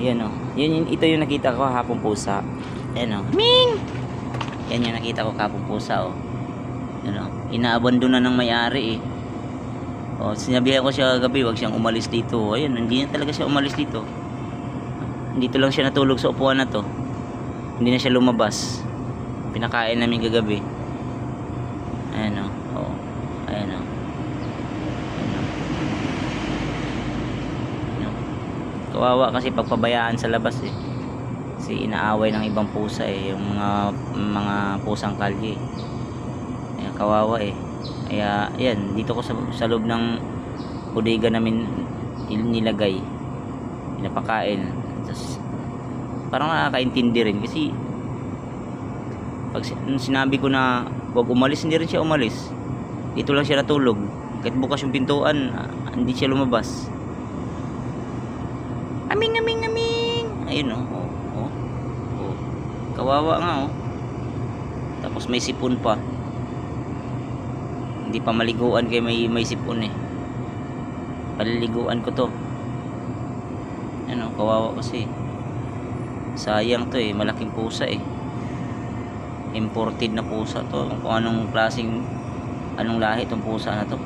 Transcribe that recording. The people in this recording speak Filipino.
Yan o. Ito yung nakita ko hapong pusa. Yan o. Ming! Yan yung nakita ko kapong pusa o. Yan o. Inaabandon na ng may-ari eh. O, sinabihan ko siya kagabi, wag siyang umalis dito. Ayun, hindi na talaga siya umalis dito. Dito lang siya natulog sa upuan na to. Hindi na siya lumabas. Pinakain namin kagabi. Ayan o. O. Ayan o. Kawawa kasi pagpabayaan sa labas eh. Kasi inaaway ng ibang pusa eh, yung mga pusang kalye. Ayan, kawawa eh. Kaya ayan, dito ko sa loob ng bodega namin nilagay. Pinapakain. Tapos parang nakakaintindi rin kasi pag sinabi ko na wag umalis, hindi rin siya umalis. Dito lang siya natulog. Kahit bukas yung pintuan, hindi siya lumabas. Aming, aming, aming. Ayun oh. Oh. Oh. Kawawa nga oh. Tapos may sipon pa. Hindi pa maliguan kaya may sipon eh. Paliliguan ko to. Ano, kawawa kasi. Sayang to eh, malaking pusa eh. Imported na pusa to. Kung anong klaseng, anong lahi tong pusa na to.